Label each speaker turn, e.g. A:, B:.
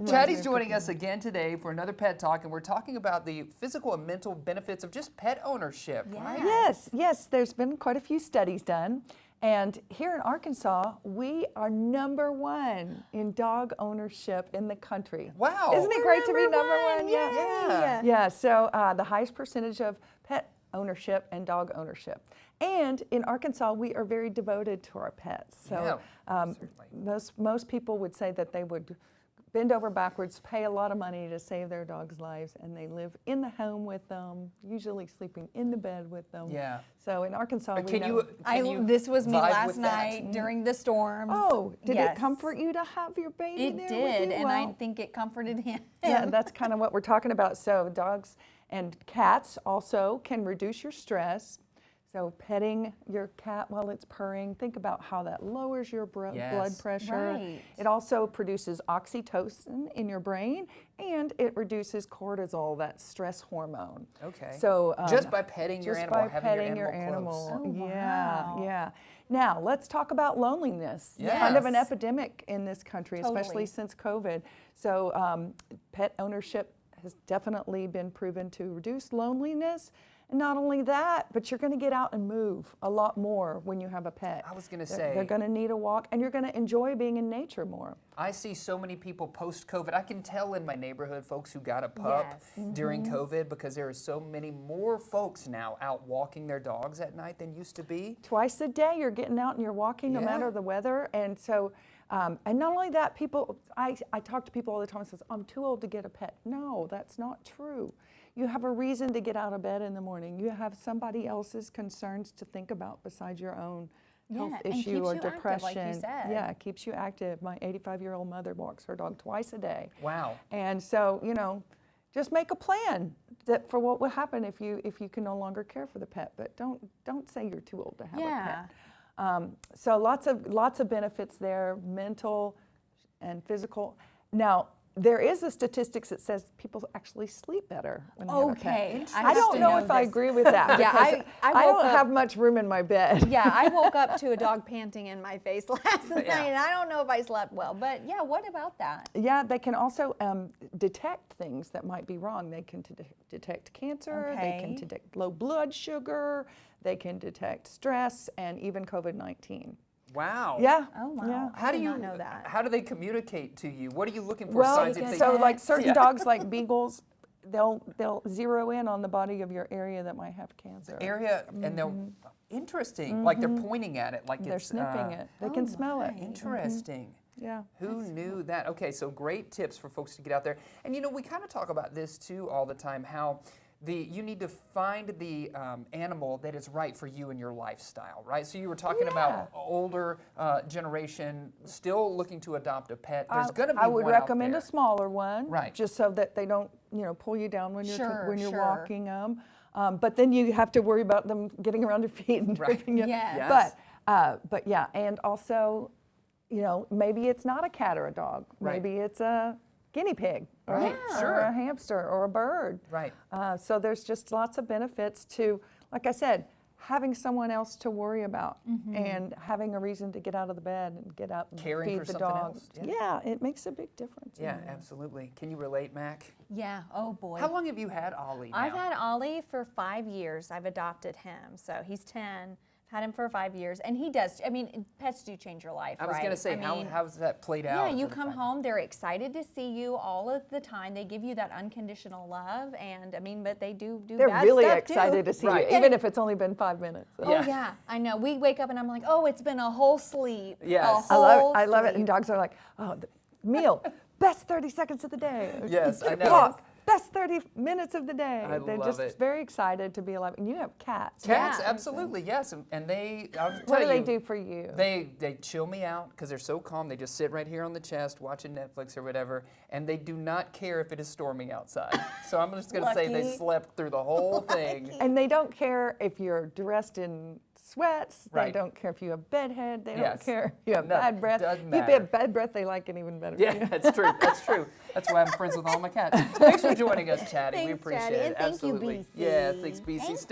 A: Chatty's joining us again today for another Pet Talk, and we're talking about the physical and mental benefits of just pet ownership, right?
B: Yes, there's been quite a few studies done. And here in Arkansas, we are #1 in dog ownership in the country.
A: Wow.
B: Isn't it great to be number one?
A: Yeah.
B: Yeah, so the highest percentage of pet ownership and dog ownership. And in Arkansas, we are very devoted to our pets. So most people would say that they would bend over backwards, pay a lot of money to save their dog's lives, and they live in the home with them, usually sleeping in the bed with them.
A: Yeah.
B: So in Arkansas,
A: But
B: we
A: can
B: know.
A: you
C: This was me
A: vibe
C: last
A: with that?
C: night during the storms.
B: Oh, did
C: Yes.
B: it comfort you to have your baby
C: It
B: there
C: did,
B: with you?
C: and
B: Well,
C: I think it comforted him.
B: yeah, that's kind of what we're talking about. So dogs and cats also can reduce your stress. So petting your cat while it's purring, think about how that lowers your blood
A: Yes.
B: pressure.
C: Right.
B: It also produces oxytocin in your brain, and it reduces cortisol, that stress hormone.
A: Okay.
B: So
A: just by petting your
B: just
A: animal,
B: by
A: having
B: petting
A: your animal close.
C: Oh,
B: Yeah,
C: wow.
B: yeah. Now let's talk about loneliness.
A: Yes.
B: Kind of an epidemic in this country,
C: Totally.
B: especially since COVID. So pet ownership has definitely been proven to reduce loneliness. And not only that, but you're going to get out and move a lot more when you have a pet.
A: I was going to
B: They're
A: say,
B: going to need a walk, and you're going to enjoy being in nature more.
A: I see so many people post-COVID. I can tell in my neighborhood folks who got a pup during COVID because there are so many more folks now out walking their dogs at night than used to be.
B: Twice a day, you're getting out and you're walking no
A: Yeah.
B: matter the weather. And so, and not only that, I talk to people all the time and says, I'm too old to get a pet. No, that's not true. You have a reason to get out of bed in the morning. You have somebody else's concerns to think about besides your own health
C: and
B: issue
C: keeps
B: or
C: you active,
B: depression.
C: like you said.
B: Yeah, it keeps you active. My 85-year-old mother walks her dog twice a day.
A: Wow.
B: And so, just make a plan for what will happen if you can no longer care for the pet. But don't say you're too old to have a pet. So lots of benefits there, mental and physical. Now, there is a statistics that says people actually sleep better when they have a pet.
C: Okay.
B: I don't know if I agree with that.
C: Yeah,
B: because
C: I
B: I don't
C: woke up-
B: have much room in my bed.
C: Yeah, I woke up to a dog panting in my face last night,
A: Yeah.
C: and I don't know if I slept well. But yeah, what about that?
B: Yeah, they can also detect things that might be wrong. They can detect cancer, they can
C: Okay.
B: detect low blood sugar, they can detect stress, and even COVID-19.
A: Wow.
B: Yeah.
C: Oh wow.
B: Yeah.
A: How
C: I
A: do
C: did
A: you
C: not know that?
A: How do they communicate to you? What are you looking for?
B: Well,
A: Signs if they
B: so like certain
A: Yeah.
B: dogs, like beagles, they'll zero in on the body of your area that might have cancer.
A: area, and they're interesting. Like they're pointing at it, like
B: They're
A: it's
B: sniffing it. They can smell it.
A: Interesting.
B: Yeah.
A: Who knew that? Okay, so great tips for folks to get out there. And we kind of talk about this too all the time, how you need to find the animal that is right for you and your lifestyle, right? So you were talking about older generation still looking to adopt a pet. There's going to be
B: I would
A: one out
B: recommend
A: there.
B: a smaller one,
A: Right.
B: just so that they don't, pull you down when you're
C: Sure.
B: walking them. But then you have to worry about them getting around your feet and
A: Right.
B: tripping you.
C: Yes.
A: Yes.
B: But yeah, and also, maybe it's not a cat or a dog.
A: Right.
B: Maybe it's a guinea pig,
A: Right,
B: or
A: sure.
B: a hamster or a bird.
A: Right.
B: So there's just lots of benefits to, like I said, having someone else to worry about and having a reason to get out of the bed and get up and
A: Caring
B: feed
A: for
B: the
A: something
B: dog.
A: else,
B: Yeah, it makes a big difference.
A: Yeah, absolutely. Can you relate, Mac?
C: Yeah. Oh boy.
A: How long have you had Ollie now?
C: I've had Ollie for 5 years. I've adopted him, so he's 10. Had him for 5 years, and he does. I mean, pets do change your life.
A: I was
C: right?
A: going to say, how's that played out?
C: Yeah, you
A: for the
C: come
A: fact-
C: home, they're excited to see you all of the time. They give you that unconditional love, and but they do
B: They're
C: bad
B: really
C: stuff,
B: excited
C: too.
B: to see
A: Right.
B: you, even if it's only been 5 minutes. So.
C: Oh yeah, I know. We wake up and I'm like, oh, it's been a whole sleep.
A: Yes.
C: A
B: I
C: whole
B: I love it.
C: sleep.
B: And dogs are like, oh, the meal, best 30 seconds of the day.
A: Yes, I know.
B: Walk, best 30 minutes of the day.
A: I
B: They're
A: love
B: just
A: it.
B: very excited to be alive. And you have cats.
A: Cats,
C: Yeah.
A: absolutely, yes. And they, I'll tell
B: What do they
A: you,
B: do for you?
A: They chill me out because they're so calm. They just sit right here on the chest watching Netflix or whatever, and they do not care if it is storming outside. So I'm just going to say they
C: Lucky.
A: slept through the whole thing.
B: And they don't care if you're dressed in sweats. They
A: Right.
B: don't care if you have bedhead. They
A: Yes.
B: don't care if you have
A: No,
B: bad breath.
A: doesn't
B: If you
A: matter.
B: have bad breath, they like it even better.
A: Yeah, that's true. That's true. That's why I'm friends with all my cats. Thanks for joining us, Chatty. We
C: Thanks,
A: appreciate
C: Chatty,
A: it.
C: and thank you,
A: Absolutely.
C: BC.
A: Yeah, thanks, BC.
C: Thanks.